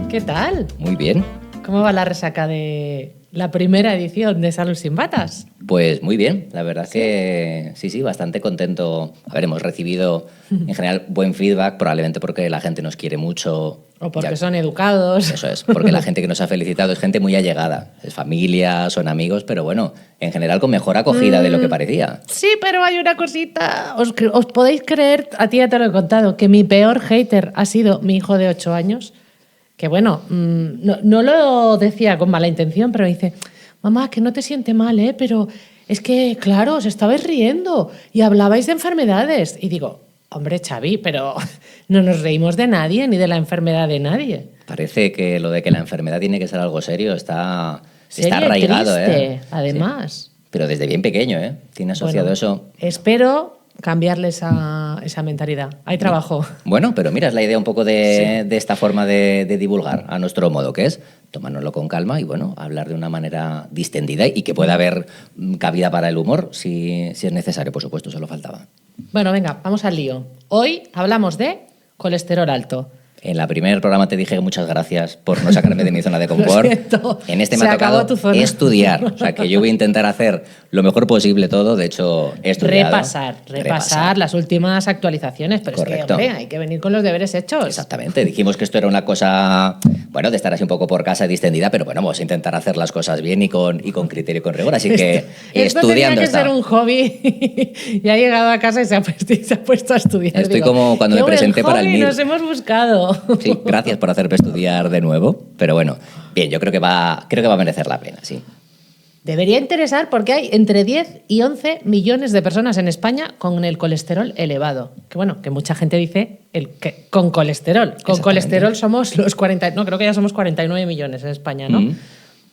¿Qué tal? Muy bien. ¿Cómo va la resaca de la primera edición de Salud sin Batas? Pues muy bien, la verdad que sí, bastante contento. A ver, hemos recibido en general buen feedback, probablemente porque la gente nos quiere mucho. O porque son educados. Eso es, porque la gente que nos ha felicitado es gente muy allegada, es familia, son amigos, pero bueno, en general con mejor acogida de lo que parecía. Sí, pero hay una cosita. ¿Os podéis creer, a ti ya te lo he contado, que mi peor hater ha sido mi hijo de 8 años? Que bueno, no lo decía con mala intención, pero dice, mamá, que no te siente mal, pero es que, claro, os estabais riendo y hablabais de enfermedades. Y digo, hombre, Xavi, pero no nos reímos de nadie ni de la enfermedad de nadie. Parece que lo de que la enfermedad tiene que ser algo serio está Serio, arraigado. triste, además. Sí. Pero desde bien pequeño, tiene asociado eso. Espero cambiarle esa mentalidad. Hay trabajo. Bueno, pero mira, es la idea un poco de esta forma de divulgar a nuestro modo, que es tomárnoslo con calma y bueno, hablar de una manera distendida y que pueda haber cabida para el humor si es necesario, por supuesto, solo faltaba. Bueno, venga, vamos al lío. Hoy hablamos de colesterol alto. En el primer programa te dije muchas gracias por no sacarme de mi zona de confort. Lo siento. En este me ha tocado estudiar. O sea, que yo voy a intentar hacer lo mejor posible todo. De hecho, he estudiado. Repasar las últimas actualizaciones. Pero correcto. Es que, hombre, hay que venir con los deberes hechos. Exactamente. Dijimos que esto era una cosa, bueno, de estar así un poco por casa distendida, pero bueno, vamos a intentar hacer las cosas bien y con criterio y con rigor. Así que esto estudiando tenía que ser un hobby y ha llegado a casa y se ha puesto a estudiar. Estoy como cuando me presenté para el MIR. Nos hemos buscado. Sí, gracias por hacerme estudiar de nuevo. Pero bueno, bien, yo creo que va a merecer la pena, sí. Debería interesar porque hay entre 10 y 11 millones de personas en España con el colesterol elevado. Que bueno, que mucha gente dice que con colesterol. Con colesterol somos los 40... No, creo que ya somos 49 millones en España, ¿no?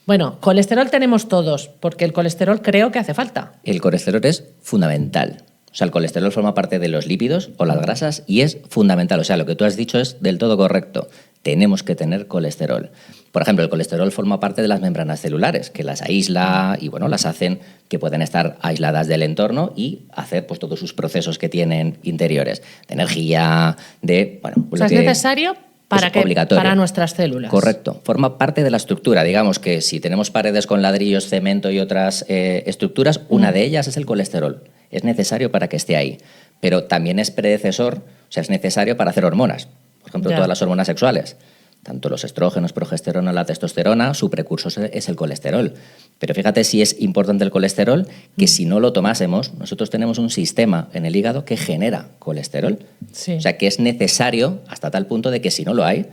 Bueno, colesterol tenemos todos, porque el colesterol creo que hace falta. El colesterol es fundamental. O sea, el colesterol forma parte de los lípidos o las grasas y es fundamental. O sea, lo que tú has dicho es del todo correcto. Tenemos que tener colesterol. Por ejemplo, el colesterol forma parte de las membranas celulares, que las aísla y bueno, las hacen que puedan estar aisladas del entorno y hacer pues todos sus procesos que tienen interiores, de energía, de... Bueno, o sea, es necesario para nuestras células. Correcto. Forma parte de la estructura. Digamos que si tenemos paredes con ladrillos, cemento y otras estructuras, una de ellas es el colesterol. Es necesario para que esté ahí. Pero también es predecesor, o sea, es necesario para hacer hormonas. Por ejemplo, todas las hormonas sexuales. Tanto los estrógenos, progesterona, la testosterona, su precursor es el colesterol. Pero fíjate si es importante el colesterol, que si no lo tomásemos, nosotros tenemos un sistema en el hígado que genera colesterol. Sí. O sea, que es necesario hasta tal punto de que si no lo hay,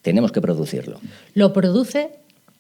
tenemos que producirlo. ¿Lo produce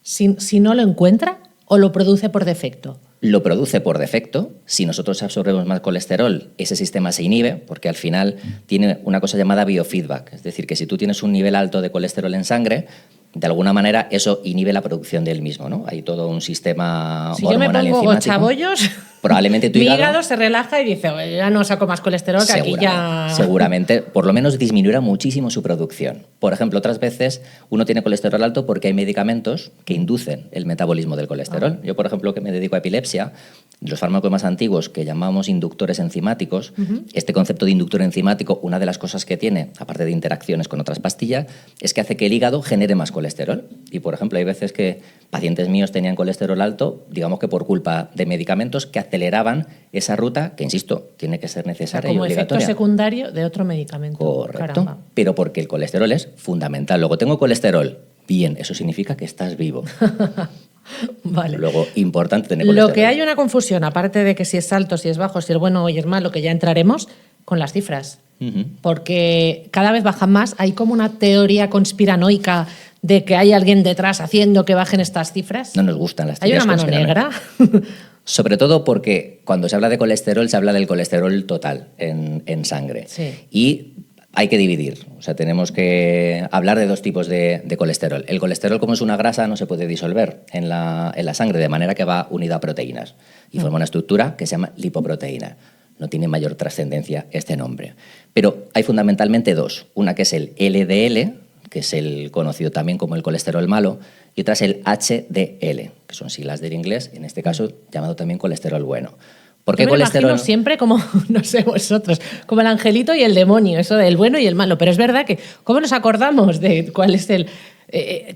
si no lo encuentra o lo produce por defecto? Lo produce por defecto. Si nosotros absorbemos más colesterol, ese sistema se inhibe, porque al final tiene una cosa llamada biofeedback. Es decir, que si tú tienes un nivel alto de colesterol en sangre, de alguna manera eso inhibe la producción del mismo, ¿no? Hay todo un sistema hormonal enzimático. Si yo me pongo gochabollos, probablemente tu mi hígado se relaja y dice, ya no saco más colesterol, que aquí ya... Seguramente, por lo menos disminuirá muchísimo su producción. Por ejemplo, otras veces uno tiene colesterol alto porque hay medicamentos que inducen el metabolismo del colesterol. Yo, por ejemplo, que me dedico a epilepsia, los fármacos más antiguos que llamamos inductores enzimáticos, este concepto de inductor enzimático, una de las cosas que tiene, aparte de interacciones con otras pastillas, es que hace que el hígado genere más colesterol. Y, por ejemplo, hay veces que pacientes míos tenían colesterol alto, digamos que por culpa de medicamentos que aceleraban esa ruta, que, insisto, tiene que ser necesaria y obligatoria. Como efecto secundario de otro medicamento. Correcto. Caramba. Pero porque el colesterol es fundamental. Luego, tengo colesterol. Bien, eso significa que estás vivo. Vale. Luego, importante tener colesterol. Lo que hay una confusión, aparte de que si es alto, si es bajo, si es bueno o es malo, que ya entraremos, con las cifras. Porque cada vez bajan más. Hay como una teoría conspiranoica de que hay alguien detrás haciendo que bajen estas cifras. No nos gustan las teorías. ¿Hay una mano negra? Sobre todo porque cuando se habla de colesterol, se habla del colesterol total en sangre. Sí. Y hay que dividir. O sea, tenemos que hablar de dos tipos de colesterol. El colesterol, como es una grasa, no se puede disolver en la sangre, de manera que va unido a proteínas y forma una estructura que se llama lipoproteína. No tiene mayor trascendencia este nombre. Pero hay fundamentalmente dos. Una que es el LDL, que es el conocido también como el colesterol malo, y otra es el HDL, que son siglas del inglés, en este caso llamado también colesterol bueno. ¿Por qué colesterol? Lo imagino siempre como, no sé vosotros, como el angelito y el demonio, eso del bueno y el malo. Pero es verdad que, ¿cómo nos acordamos de cuál es el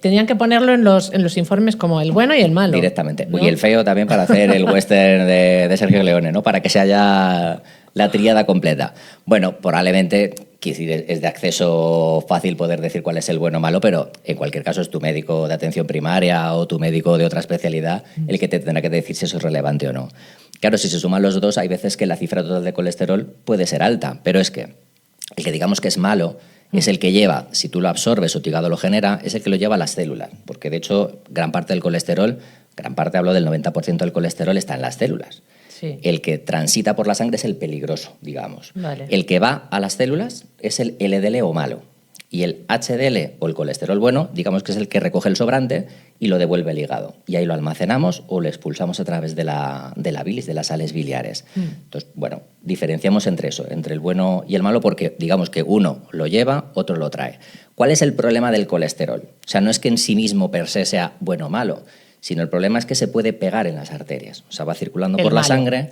Tenían que ponerlo en los informes como el bueno y el malo. Directamente. ¿no? Y el feo también para hacer el western de Sergio Leone, ¿no? Para que se haya la tríada completa. Bueno, probablemente es de acceso fácil poder decir cuál es el bueno o malo, pero en cualquier caso es tu médico de atención primaria o tu médico de otra especialidad el que te tendrá que decir si eso es relevante o no. Claro, si se suman los dos, hay veces que la cifra total de colesterol puede ser alta, pero es que el que digamos que es malo es el que lleva, si tú lo absorbes o tu hígado lo genera, es el que lo lleva a las células, porque de hecho gran parte del colesterol, gran parte hablo del 90% del colesterol está en las células. Sí. El que transita por la sangre es el peligroso, digamos. Vale. El que va a las células es el LDL o malo. Y el HDL o el colesterol bueno, digamos que es el que recoge el sobrante y lo devuelve al hígado. Y ahí lo almacenamos o lo expulsamos a través de la bilis, de las sales biliares. Entonces, bueno, diferenciamos entre eso, entre el bueno y el malo, porque digamos que uno lo lleva, otro lo trae. ¿Cuál es el problema del colesterol? O sea, no es que en sí mismo per se sea bueno o malo, sino el problema es que se puede pegar en las arterias. O sea, va circulando por la sangre.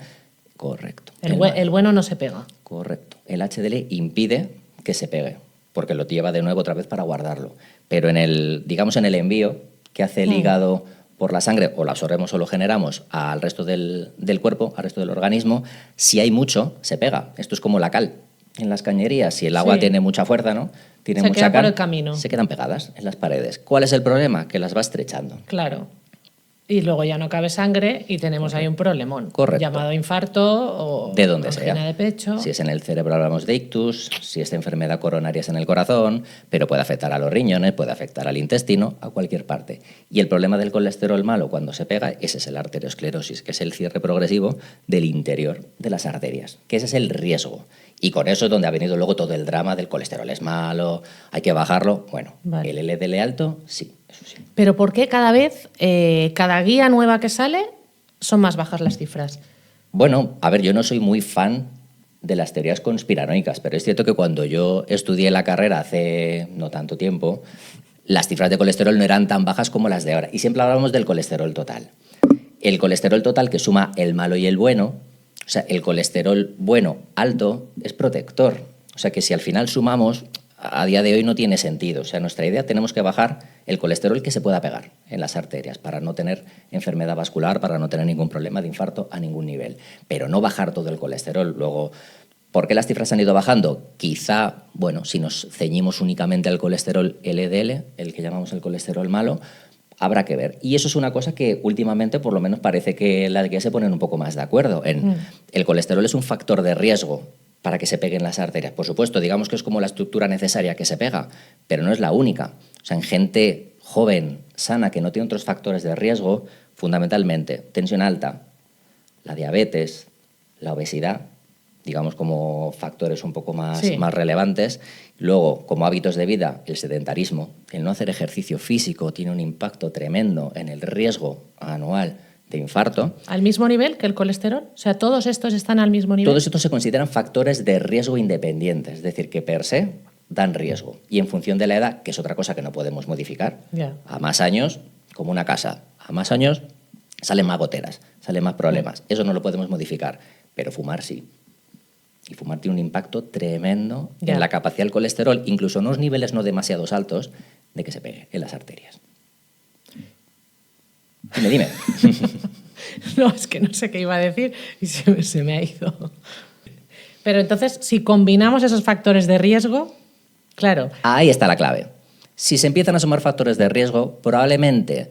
Correcto. El bueno no se pega. Correcto. El HDL impide que se pegue, porque lo lleva de nuevo otra vez para guardarlo. Pero en el envío que hace el hígado por la sangre, o lo absorbemos o lo generamos al resto del cuerpo, al resto del organismo, si hay mucho, se pega. Esto es como la cal en las cañerías. Si el agua tiene mucha fuerza, ¿no? Tiene mucha queda cal, por el camino. se quedan pegadas en las paredes. ¿Cuál es el problema? Que las va estrechando. Claro. Y luego ya no cabe sangre y tenemos ahí un problemón. Correcto. Llamado infarto o de donde angina sea. de pecho. Si es en el cerebro hablamos de ictus, si esta enfermedad coronaria es en el corazón, pero puede afectar a los riñones, puede afectar al intestino, a cualquier parte. Y el problema del colesterol malo cuando se pega, ese es el arteriosclerosis, que es el cierre progresivo del interior de las arterias, que ese es el riesgo. Y con eso es donde ha venido luego todo el drama del colesterol es malo, hay que bajarlo. Bueno, vale. El LDL alto, sí, eso sí. Pero ¿por qué cada vez, cada guía nueva que sale, son más bajas las cifras? Bueno, a ver, yo no soy muy fan de las teorías conspiranoicas, pero es cierto que cuando yo estudié la carrera hace no tanto tiempo, las cifras de colesterol no eran tan bajas como las de ahora. Y siempre hablábamos del colesterol total. El colesterol total que suma el malo y el bueno, o sea, el colesterol bueno alto es protector. O sea, que si al final sumamos, a día de hoy no tiene sentido. O sea, nuestra idea, tenemos que bajar el colesterol que se pueda pegar en las arterias para no tener enfermedad vascular, para no tener ningún problema de infarto a ningún nivel. Pero no bajar todo el colesterol. Luego, ¿por qué las cifras han ido bajando? Quizá, bueno, si nos ceñimos únicamente al colesterol LDL, el que llamamos el colesterol malo, habrá que ver. Y eso es una cosa que últimamente, por lo menos, parece que las guías se ponen un poco más de acuerdo. El colesterol es un factor de riesgo para que se peguen las arterias. Por supuesto, digamos que es como la estructura necesaria que se pega, pero no es la única. O sea, en gente joven, sana, que no tiene otros factores de riesgo, fundamentalmente tensión alta, la diabetes, la obesidad, digamos como factores un poco más relevantes. Luego, como hábitos de vida, el sedentarismo, el no hacer ejercicio físico tiene un impacto tremendo en el riesgo anual de infarto. ¿Al mismo nivel que el colesterol? O sea, ¿todos estos están al mismo nivel? Todos estos se consideran factores de riesgo independientes, es decir, que per se dan riesgo. Y en función de la edad, que es otra cosa que no podemos modificar, a más años, como una casa, a más años salen más goteras, salen más problemas. Eso no lo podemos modificar, pero fumar sí. Y fumar tiene un impacto tremendo en la capacidad del colesterol, incluso en unos niveles no demasiado altos, de que se pegue en las arterias. Dime. No, es que no sé qué iba a decir y se me ha ido. Pero entonces, si combinamos esos factores de riesgo, claro. Ahí está la clave. Si se empiezan a sumar factores de riesgo, probablemente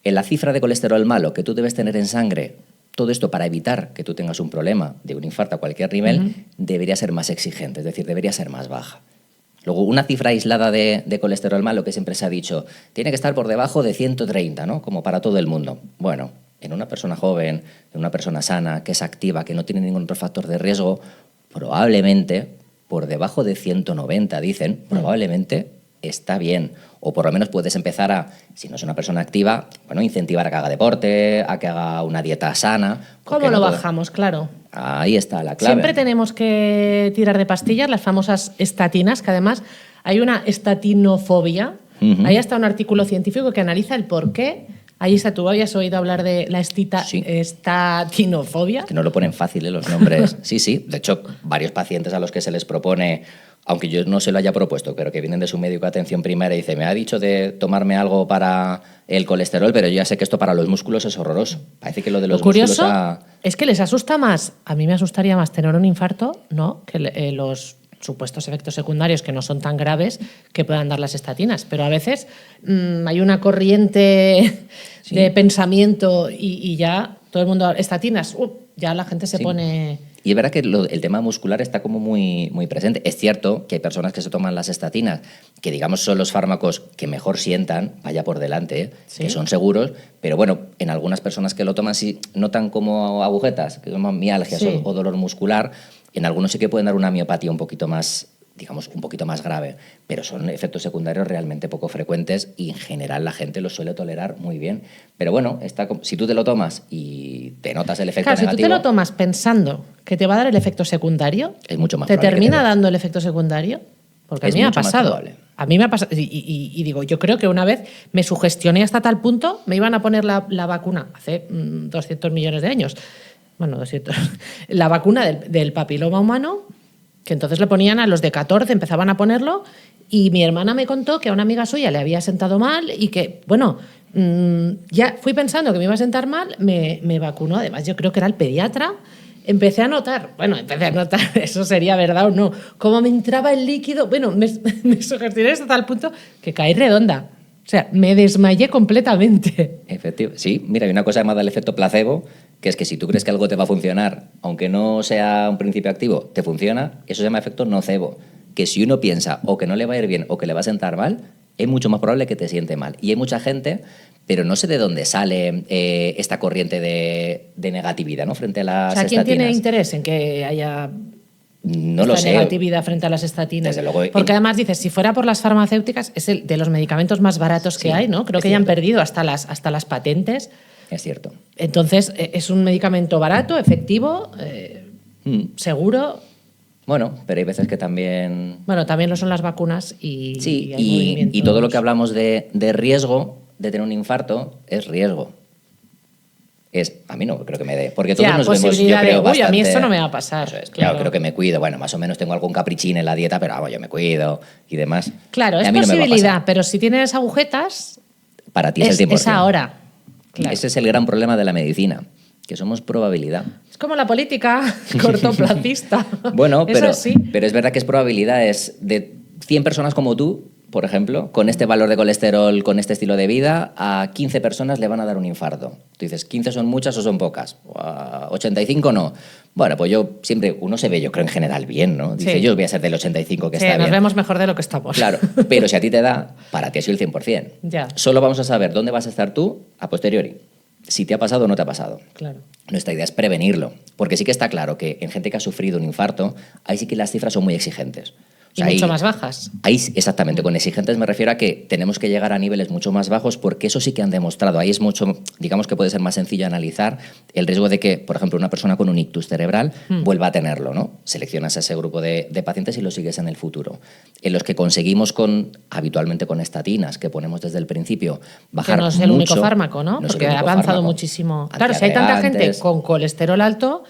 en la cifra de colesterol malo que tú debes tener en sangre, todo esto para evitar que tú tengas un problema de un infarto a cualquier nivel, debería ser más exigente, es decir, debería ser más baja. Luego, una cifra aislada de colesterol malo que siempre se ha dicho, tiene que estar por debajo de 130, ¿no? Como para todo el mundo. Bueno, en una persona joven, en una persona sana, que es activa, que no tiene ningún otro factor de riesgo, probablemente por debajo de 190, dicen, probablemente está bien. O por lo menos puedes empezar a, si no es una persona activa, bueno, incentivar a que haga deporte, a que haga una dieta sana. ¿Cómo lo bajamos? Claro. Ahí está la clave. Siempre tenemos que tirar de pastillas, las famosas estatinas, que además hay una estatinofobia. Hay hasta un artículo científico que analiza el por qué Ahí está, ¿tú habías oído hablar de la Sí. estatinofobia? Que no lo ponen fácil, los nombres. Sí, sí. De hecho, varios pacientes a los que se les propone, aunque yo no se lo haya propuesto, pero que vienen de su médico de atención primaria y dice, me ha dicho de tomarme algo para el colesterol, pero yo ya sé que esto para los músculos es horroroso. Parece que lo de los Lo curioso músculos... es que les asusta más, a mí me asustaría más tener un infarto, ¿no? Que los supuestos efectos secundarios que no son tan graves que puedan dar las estatinas. Pero a veces hay una corriente Sí. de pensamiento y ya todo el mundo, estatinas, ya la gente se Sí. pone... Y es verdad que el tema muscular está como muy, muy presente. Es cierto que hay personas que se toman las estatinas, que digamos son los fármacos que mejor sientan, vaya por delante, Sí. que son seguros, pero bueno, en algunas personas que lo toman sí notan como agujetas, que llaman mialgias Sí. o dolor muscular, en algunos sí que pueden dar una miopatía un poquito más, digamos, un poquito más grave, pero son efectos secundarios realmente poco frecuentes y en general la gente los suele tolerar muy bien. Pero bueno, si tú te lo tomas y te notas el efecto Claro, si tú negativo, te lo tomas pensando que te va a dar el efecto secundario, es mucho más ¿te probable que termina te dé. dando el efecto secundario? Porque a Es mí me ha mucho más pasado. probable. A mí me ha pasado. Y digo, yo creo que una vez me sugestioné hasta tal punto, me iban a poner la vacuna hace 200 millones de años. Bueno, 200. La vacuna del papiloma humano, que entonces le ponían a los de 14, empezaban a ponerlo, y mi hermana me contó que a una amiga suya le había sentado mal y que, bueno, ya fui pensando que me iba a sentar mal, me vacunó, además yo creo que era el pediatra. Empecé a notar, eso sería verdad o no, cómo me entraba el líquido. Bueno, me sugestioné hasta tal punto que caí redonda. O sea, me desmayé completamente. Efectivo. Sí, mira, hay una cosa llamada el efecto placebo, que es que si tú crees que algo te va a funcionar, aunque no sea un principio activo, te funciona, eso se llama efecto nocebo, que si uno piensa o que no le va a ir bien o que le va a sentar mal, es mucho más probable que te siente mal. Y hay mucha gente, pero no sé de dónde sale esta corriente de negatividad, ¿no?, frente a las O sea, ¿quién estatinas. tiene interés en que haya No esta lo sé. negatividad frente a las estatinas? Desde luego, Porque además dices, si fuera por las farmacéuticas, es el de los medicamentos más baratos que Sí, hay, ¿no? Creo es que ya han cierto. perdido hasta las patentes. Es cierto. Entonces, es un medicamento barato, efectivo, seguro. Bueno, pero hay veces que también... Bueno, también lo son las vacunas y Sí, hay y movimientos. todo lo que hablamos de riesgo de tener un infarto es riesgo. A mí no creo que me dé, porque todos Ya, nos vemos, yo posibilidad de, creo, "Uy, a bastante... mí esto no me va a pasar", Eso es, claro. claro, creo que me cuido. Bueno, más o menos tengo algún caprichín en la dieta, pero vamos, yo me cuido y demás. Claro, Y es a mí no me va a posibilidad, pasar. pero si tienes agujetas, Para ti es el 100%. es ahora. Claro. Ese es el gran problema de la medicina, que somos probabilidad. Es como la política cortoplacista. Bueno, Es pero así. es verdad que es probabilidad. Es de 100 personas como tú, por ejemplo, con este valor de colesterol, con este estilo de vida, a 15 personas le van a dar un infarto. Tú dices, ¿15 son muchas o son pocas? O a 85 no. Bueno, pues yo siempre, uno se ve, yo creo en general bien, ¿no? Dice, Sí. yo voy a ser del 85 que Sí, está nos bien. vemos mejor de lo que estamos. Claro, pero si a ti te da, para ti ha sido el 100%. Ya. Solo vamos a saber dónde vas a estar tú a posteriori. Si te ha pasado o no te ha pasado. Claro. Nuestra idea es prevenirlo, porque sí que está claro que en gente que ha sufrido un infarto, ahí sí que las cifras son muy exigentes. O Y sea, mucho ahí- más bajas. Ahí, exactamente, con exigentes me refiero a que tenemos que llegar a niveles mucho más bajos porque eso sí que han demostrado. Ahí es mucho, digamos que puede ser más sencillo analizar el riesgo de que, por ejemplo, una persona con un ictus cerebral vuelva a tenerlo, ¿no? Seleccionas a ese grupo de pacientes y lo sigues en el futuro. En los que conseguimos habitualmente con estatinas, que ponemos desde el principio, bajar Que no es el mucho, único fármaco, ¿no? no es el Porque ha único avanzado fármaco. muchísimo. Claro, si hay tanta gente Antiagregantes. con colesterol alto,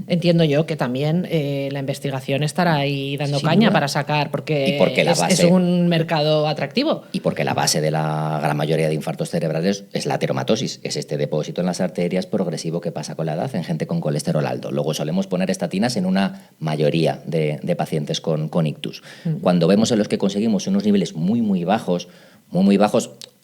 entiendo yo que también la investigación estará ahí dando Sin caña duda. para sacar, porque, Y porque la es base- un mercado atractivo. Y porque la base de la gran mayoría de infartos cerebrales es la ateromatosis, es este depósito en las arterias progresivo que pasa con la edad en gente con colesterol alto. Luego solemos poner estatinas en una mayoría de pacientes con ictus. Cuando vemos en los que conseguimos unos niveles muy bajos,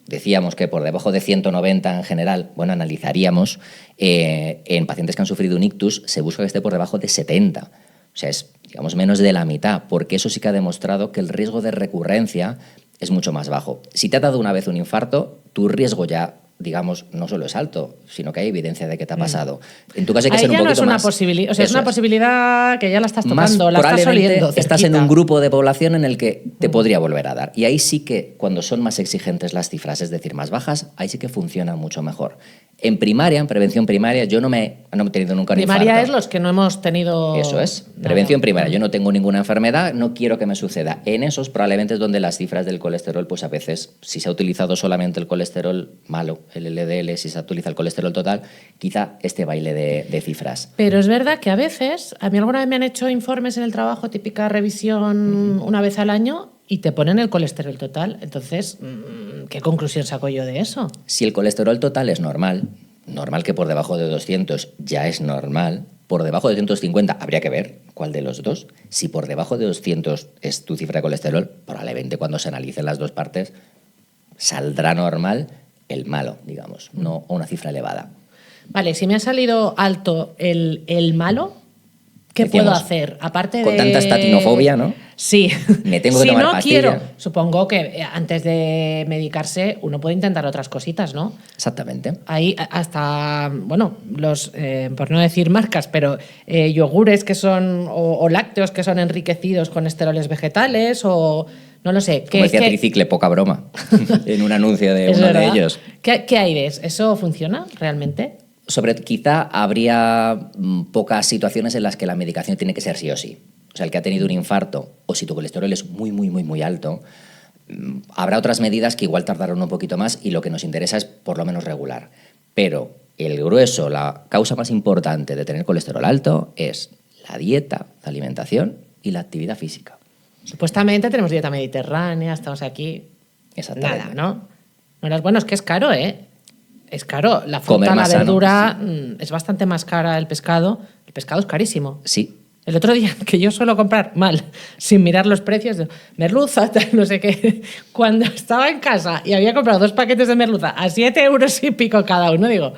decíamos que por debajo de 190 en general, bueno, analizaríamos, en pacientes que han sufrido un ictus se busca que esté por debajo de 70. O sea, es, digamos, menos de la mitad, porque eso sí que ha demostrado que el riesgo de recurrencia es mucho más bajo. Si te ha dado una vez un infarto, tu riesgo ya, digamos, no solo es alto, sino que hay evidencia de que te ha pasado. En tu caso hay que Ahí ser un ya no poquito es una más... posibilidad, o sea, es Eso una posibilidad que ya la estás más tocando, la estás probablemente oliendo. estás en cerquita. un grupo de población en el que te podría volver a dar. Y ahí sí que, cuando son más exigentes las cifras, es decir, más bajas, ahí sí que funciona mucho mejor. En primaria, en prevención primaria, yo no he tenido nunca un Primaria infarto. es los que no hemos tenido. Eso es, nada. prevención primaria. Yo no tengo ninguna enfermedad, no quiero que me suceda. En esos probablemente es donde las cifras del colesterol, pues a veces, si se ha utilizado solamente el colesterol malo, el LDL, si se actualiza el colesterol total, quizá este baile de cifras. Pero es verdad que a veces, a mí alguna vez me han hecho informes en el trabajo, típica revisión una vez al año, y te ponen el colesterol total. Entonces, ¿qué conclusión saco yo de eso? Si el colesterol total es normal que por debajo de 200 ya es normal, por debajo de 250 habría que ver cuál de los dos. Si por debajo de 200 es tu cifra de colesterol, probablemente cuando se analicen las dos partes saldrá normal el malo, digamos, no una cifra elevada. Vale, si me ha salido alto el malo, ¿qué Decíamos, puedo hacer? Aparte con de... tanta estatinofobia, ¿no? Sí. Me tengo que si tomar no pastilla. quiero, supongo que antes de medicarse uno puede intentar otras cositas, ¿no? Exactamente. Hay hasta, bueno, los, por no decir marcas, pero yogures que son, o lácteos que son enriquecidos con esteroles vegetales, o no lo sé. Como decía Tricicle, poca broma, en un anuncio de ¿Es uno verdad? de ellos. ¿Qué hay de eso? ¿Eso funciona realmente? Quizá habría pocas situaciones en las que la medicación tiene que ser sí o sí. O sea, el que ha tenido un infarto o si tu colesterol es muy alto, habrá otras medidas que igual tardarán un poquito más y lo que nos interesa es por lo menos regular. Pero el grueso, la causa más importante de tener colesterol alto es la dieta, la alimentación y la actividad física. Supuestamente tenemos dieta mediterránea, estamos aquí. Exactamente. Nada, ¿no? Bueno, es que es caro, ¿eh? Es caro. La Comer fruta, la más sano, verdura, es bastante más cara el pescado. El pescado es carísimo. Sí. El otro día, que yo suelo comprar mal, sin mirar los precios, de merluza, tal, no sé qué, cuando estaba en casa y había comprado 2 paquetes de merluza a 7 euros y pico cada uno, digo,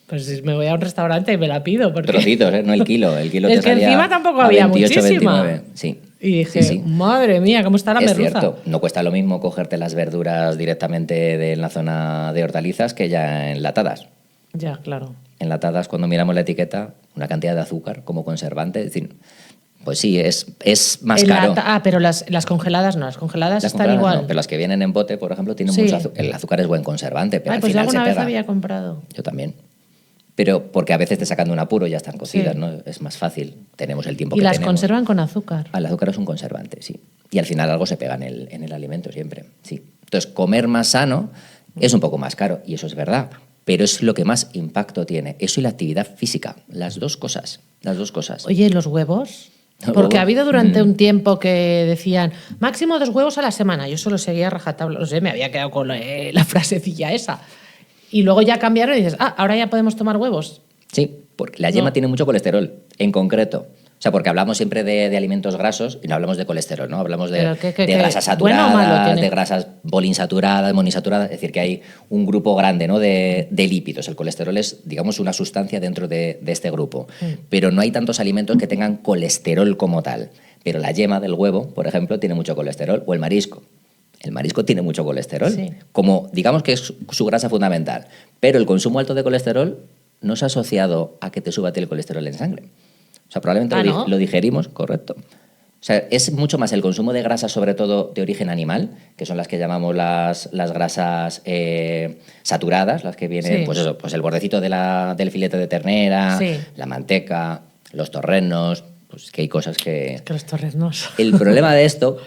pues si me voy a un restaurante y me la pido. Porque... Trocitos, ¿eh? No el kilo. El kilo es te que salía encima tampoco a había 28, muchísima. 29. Sí. Y dije, madre mía, ¿cómo está la es merluza? Cierto, no cuesta lo mismo cogerte las verduras directamente de la zona de hortalizas que ya enlatadas. Ya, claro. Enlatadas, cuando miramos la etiqueta, una cantidad de azúcar como conservante, es decir, pues sí, es más caro. Pero las congeladas no, las congeladas Las están congeladas igual. no, pero las que vienen en bote, por ejemplo, tienen Sí. mucho azúcar. El azúcar es buen conservante, pero Ay, al pues yo final se alguna vez pega. había comprado. Yo también. Pero porque a veces te sacan de un apuro y ya están cocidas, Sí. ¿no? Es más fácil, tenemos el tiempo Y que las tenemos. conservan con azúcar. El azúcar es un conservante, sí. Y al final algo se pega en el alimento siempre, sí. Entonces, comer más sano es un poco más caro, y eso es verdad, pero es lo que más impacto tiene. Eso y la actividad física, las dos cosas. Oye, ¿y los huevos? Los Porque huevos. ha habido durante un tiempo que decían máximo 2 huevos a la semana. Yo solo seguía rajatabla, no sé, me había quedado con la frasecilla esa. Y luego ya cambiaron y dices, ahora ya podemos tomar huevos. Sí, porque la yema tiene mucho colesterol, en concreto. O sea, porque hablamos siempre de alimentos grasos y no hablamos de colesterol, ¿no? Hablamos de grasas saturadas, bueno o malo tiene. de grasas poliinsaturadas, monoinsaturadas, es decir, que hay un grupo grande, ¿no? de lípidos. El colesterol es, digamos, una sustancia dentro de este grupo. Pero no hay tantos alimentos que tengan colesterol como tal. Pero la yema del huevo, por ejemplo, tiene mucho colesterol, o el marisco. El marisco tiene mucho colesterol, Sí. como digamos que es su grasa fundamental. Pero el consumo alto de colesterol no se ha asociado a que te suba el colesterol en sangre. O sea, probablemente ¿no? lo digerimos, correcto. O sea, es mucho más el consumo de grasas, sobre todo de origen animal, que son las que llamamos las grasas saturadas, las que vienen, Sí. pues eso, pues el bordecito del filete de ternera, Sí. la manteca, los torrenos, pues que hay cosas que... Que los torreznos. El problema de esto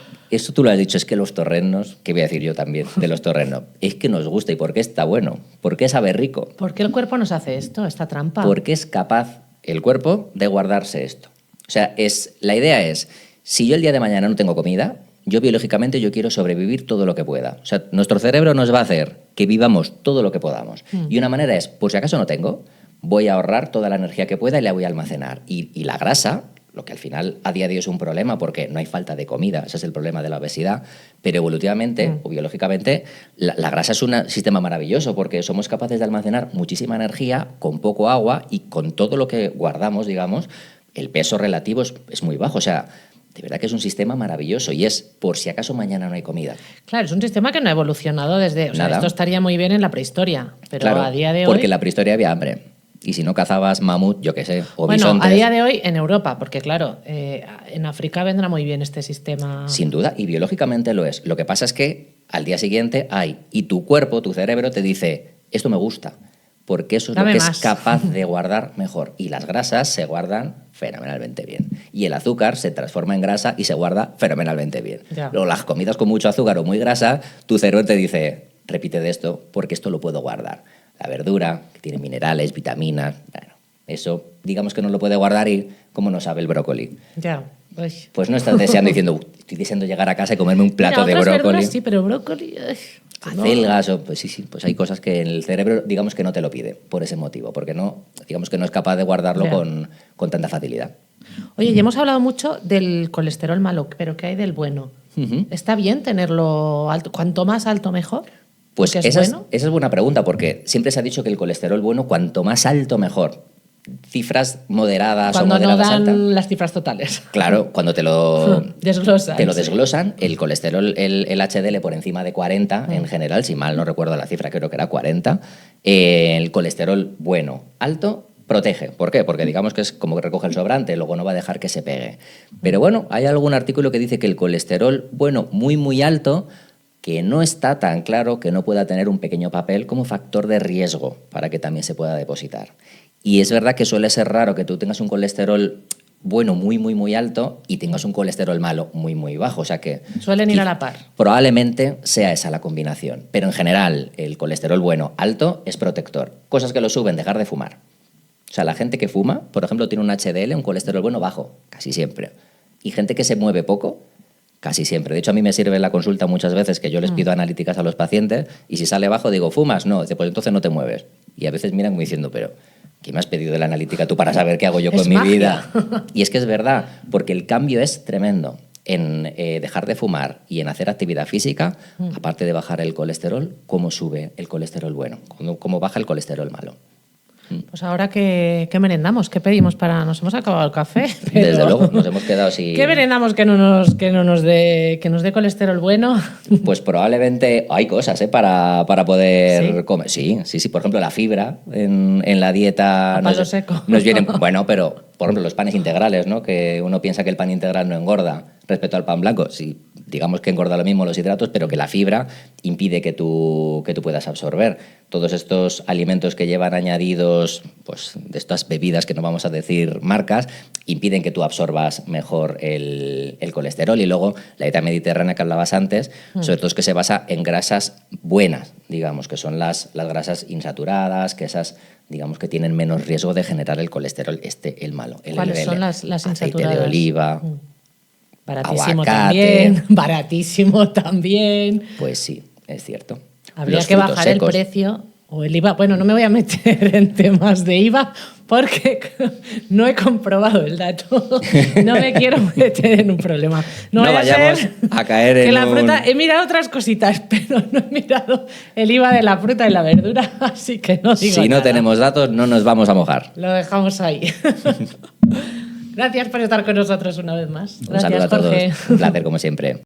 tú lo has dicho, es que los torrenos, ¿qué voy a decir yo también de los torrenos? Es que nos gusta. ¿Y por qué está bueno? ¿Por qué sabe rico? ¿Por qué el cuerpo nos hace esto, esta trampa? Porque es capaz el cuerpo de guardarse esto. O sea, la idea es, si yo el día de mañana no tengo comida, yo biológicamente yo quiero sobrevivir todo lo que pueda. O sea, nuestro cerebro nos va a hacer que vivamos todo lo que podamos. Y una manera es, por si acaso no tengo, voy a ahorrar toda la energía que pueda y la voy a almacenar. Y la grasa, lo que al final a día de hoy es un problema porque no hay falta de comida, ese es el problema de la obesidad, pero evolutivamente o biológicamente la grasa es un sistema maravilloso porque somos capaces de almacenar muchísima energía con poco agua y con todo lo que guardamos, digamos, el peso relativo es muy bajo, o sea, de verdad que es un sistema maravilloso y es por si acaso mañana no hay comida. Claro, es un sistema que no ha evolucionado desde... O sea, Nada. esto estaría muy bien en la prehistoria, pero Claro, a día de hoy... porque en la prehistoria había hambre. Y si no cazabas mamut, yo qué sé, o bueno, bisontes. a día de hoy en Europa, porque claro, en África vendrá muy bien este sistema. Sin duda, y biológicamente lo es. Lo que pasa es que al día siguiente hay, y tu cuerpo, tu cerebro te dice, esto me gusta, porque eso es Dame lo que más. es capaz de guardar mejor. Y las grasas se guardan fenomenalmente bien. Y el azúcar se transforma en grasa y se guarda fenomenalmente bien. Ya. Luego, las comidas con mucho azúcar o muy grasa, tu cerebro te dice, repite de esto porque esto lo puedo guardar. La verdura, que tiene minerales, vitaminas, bueno, eso digamos que no lo puede guardar y ¿cómo no sabe el brócoli? Ya. Pues no estás deseando diciendo, estoy deseando llegar a casa y comerme un plato de otras brócoli. Verduras, sí, pero brócoli... Acelgas, pues sí, pues hay cosas que el cerebro, digamos que no te lo pide por ese motivo, porque no, digamos que no es capaz de guardarlo con tanta facilidad. Oye, ya hemos hablado mucho del colesterol malo, pero ¿qué hay del bueno? ¿Está bien tenerlo alto? ¿Cuanto más alto, mejor? Pues esa es buena pregunta, porque siempre se ha dicho que el colesterol bueno, cuanto más alto, mejor. Cifras moderadas cuando o moderadas no dan altas. las cifras totales. Claro, cuando te lo desglosan, el colesterol, el HDL por encima de 40 en general, si mal no recuerdo la cifra, creo que era 40, el colesterol bueno, alto, protege. ¿Por qué? Porque digamos que es como que recoge el sobrante, luego no va a dejar que se pegue. Pero bueno, hay algún artículo que dice que el colesterol bueno, muy, muy alto, que no está tan claro que no pueda tener un pequeño papel como factor de riesgo para que también se pueda depositar. Y es verdad que suele ser raro que tú tengas un colesterol bueno muy, muy, muy alto y tengas un colesterol malo muy, muy bajo. O sea que suelen ir a la par. Probablemente sea esa la combinación. Pero en general, el colesterol bueno alto es protector. Cosas que lo suben, dejar de fumar. O sea, la gente que fuma, por ejemplo, tiene un HDL, un colesterol bueno bajo, casi siempre. Y gente que se mueve poco, casi siempre. De hecho, a mí me sirve en la consulta muchas veces que yo les pido analíticas a los pacientes y si sale bajo digo, ¿fumas? No. Dice, pues entonces no te mueves. Y a veces miran como diciendo, pero ¿qué me has pedido de la analítica tú para saber qué hago yo con mi vida? Y es que es verdad, porque el cambio es tremendo en dejar de fumar y en hacer actividad física, aparte de bajar el colesterol, cómo sube el colesterol bueno, cómo baja el colesterol malo. Pues ahora, ¿qué merendamos? ¿Qué pedimos para...? Nos hemos acabado el café. Pero... Desde luego, nos hemos quedado sin... ¿Qué merendamos que nos dé colesterol bueno? Pues probablemente hay cosas para poder comer. Sí, por ejemplo, la fibra en la dieta... A palo seco. Nos viene, bueno, pero por ejemplo los panes integrales, ¿no? Que uno piensa que el pan integral no engorda respecto al pan blanco. Sí, digamos que engorda lo mismo los hidratos, pero que la fibra impide que tú puedas absorber. Todos estos alimentos que llevan añadidos, pues de estas bebidas que no vamos a decir marcas, impiden que tú absorbas mejor el colesterol. Y luego la dieta mediterránea que hablabas antes, sobre todo es que se basa en grasas buenas, digamos, que son las grasas insaturadas, que esas, digamos, que tienen menos riesgo de generar el colesterol, el malo. ¿Cuáles son las insaturadas? Aceite de oliva, baratísimo aguacate. También, baratísimo también. Pues sí, es cierto. Habría que bajar secos. El precio o el IVA. Bueno, no me voy a meter en temas de IVA porque no he comprobado el dato. No me quiero meter en un problema. No vayamos a caer que en la fruta. He mirado otras cositas, pero no he mirado el IVA de la fruta y la verdura, así que no digo Si no nada. tenemos datos, no nos vamos a mojar. Lo dejamos ahí. Gracias por estar con nosotros una vez más. Un saludo a todos. Un placer, como siempre.